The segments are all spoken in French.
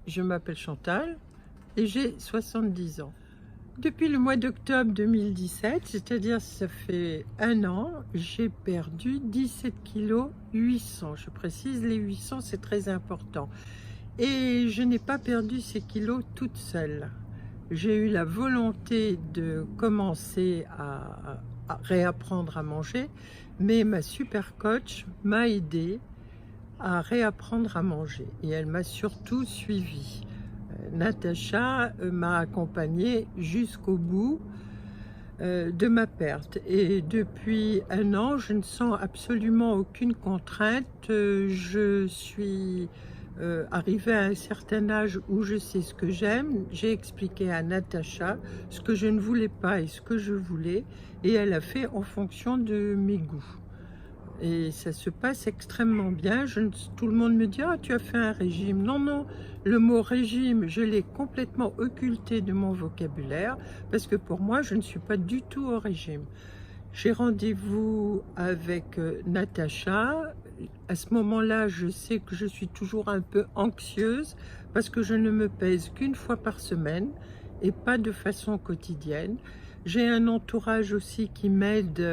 je m'appelle Chantal et j'ai 70 ans. Depuis le mois d'octobre 2017, c'est-à-dire ça fait un an, j'ai perdu 17 kg 800. Je précise, les 800, c'est très important. Et je n'ai pas perdu ces kilos toute seule. J'ai eu la volonté de commencer à réapprendre à manger, mais ma super coach m'a aidée à réapprendre à manger et elle m'a surtout suivie. Natacha m'a accompagnée jusqu'au bout de ma perte et depuis un an je ne sens absolument aucune contrainte. Je suis arrivée à un certain âge où je sais ce que j'aime. J'ai expliqué à Natacha ce que je ne voulais pas et ce que je voulais et elle a fait en fonction de mes goûts. Et ça se passe extrêmement bien. Tout le monde me dit: «Ah, tu as fait un régime». Non, non, le mot régime, je l'ai complètement occulté de mon vocabulaire parce que pour moi, je ne suis pas du tout au régime. J'ai rendez-vous avec Natacha. À ce moment-là, je sais que je suis toujours un peu anxieuse parce que je ne me pèse qu'une fois par semaine et pas de façon quotidienne. J'ai un entourage aussi qui m'aide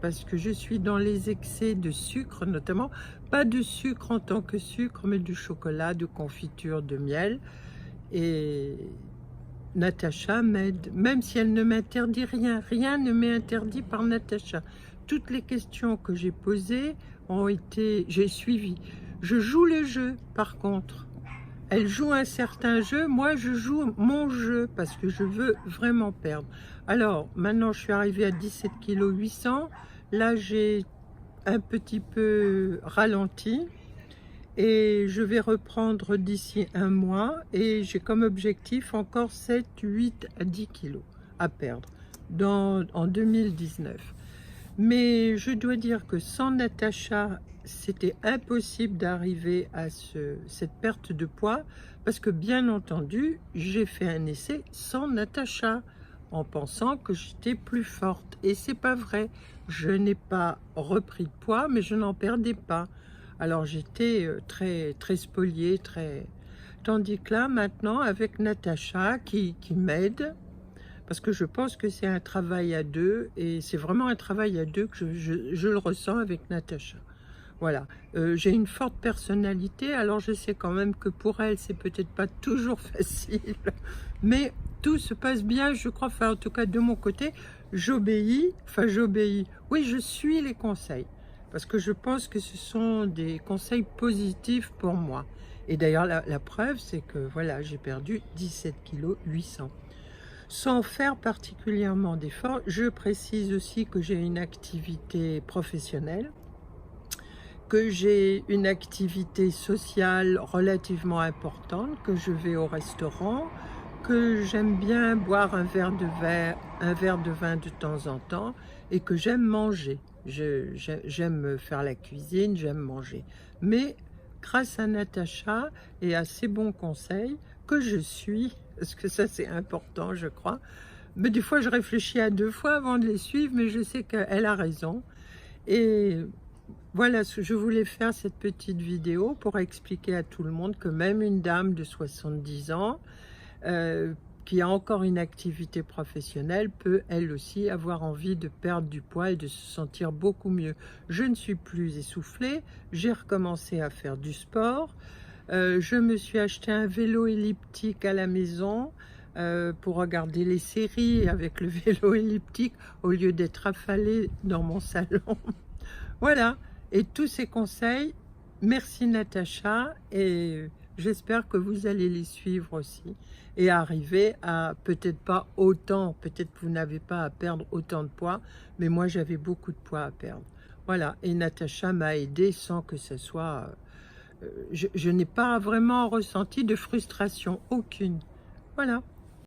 parce que je suis dans les excès de sucre notamment, pas de sucre en tant que sucre, mais du chocolat, de confiture, de miel. Et Natacha m'aide, même si elle ne m'interdit rien. Rien ne m'est interdit par Natacha. Toutes les questions que j'ai posées j'ai suivi. Je joue le jeu, par contre. Elle joue un certain jeu, moi je joue mon jeu parce que je veux vraiment perdre. Alors maintenant je suis arrivée à 17 kg 800. Là j'ai un petit peu ralenti et je vais reprendre d'ici un mois et j'ai comme objectif encore 7, 8 à 10 kilos à perdre en 2019. Mais je dois dire que sans Natacha, c'était impossible d'arriver à cette perte de poids parce que bien entendu, j'ai fait un essai sans Natacha en pensant que j'étais plus forte. Et c'est pas vrai. Je n'ai pas repris de poids, mais je n'en perdais pas. Alors j'étais très, très spoliée, très... Tandis que là, maintenant, avec Natacha qui m'aide, parce que je pense que c'est un travail à deux et c'est vraiment un travail à deux que je le ressens avec Natacha. Voilà, j'ai une forte personnalité, alors je sais quand même que pour elle, c'est peut-être pas toujours facile, mais tout se passe bien, je crois, enfin en tout cas de mon côté, j'obéis, oui, je suis les conseils, parce que je pense que ce sont des conseils positifs pour moi. Et d'ailleurs, la preuve, c'est que voilà, j'ai perdu 17 kg 800. Sans faire particulièrement d'efforts. Je précise aussi que j'ai une activité professionnelle, que j'ai une activité sociale relativement importante, que je vais au restaurant, que j'aime bien boire un verre de vin de temps en temps et que j'aime manger. J'aime faire la cuisine, j'aime manger. Mais grâce à Natacha et à ses bons conseils que je suis, parce que ça c'est important je crois, mais des fois je réfléchis à deux fois avant de les suivre, mais je sais qu'elle a raison. Et voilà, je voulais faire cette petite vidéo pour expliquer à tout le monde que même une dame de 70 ans qui a encore une activité professionnelle peut elle aussi avoir envie de perdre du poids et de se sentir beaucoup mieux. Je ne suis plus essoufflée, j'ai recommencé à faire du sport, je me suis acheté un vélo elliptique à la maison pour regarder les séries avec le vélo elliptique au lieu d'être affalée dans mon salon. Voilà, et tous ces conseils, merci Natacha, et j'espère que vous allez les suivre aussi et arriver à peut-être pas autant, peut-être que vous n'avez pas à perdre autant de poids, mais moi j'avais beaucoup de poids à perdre. Voilà, et Natacha m'a aidé sans que ce soit... je n'ai pas vraiment ressenti de frustration, aucune. Voilà.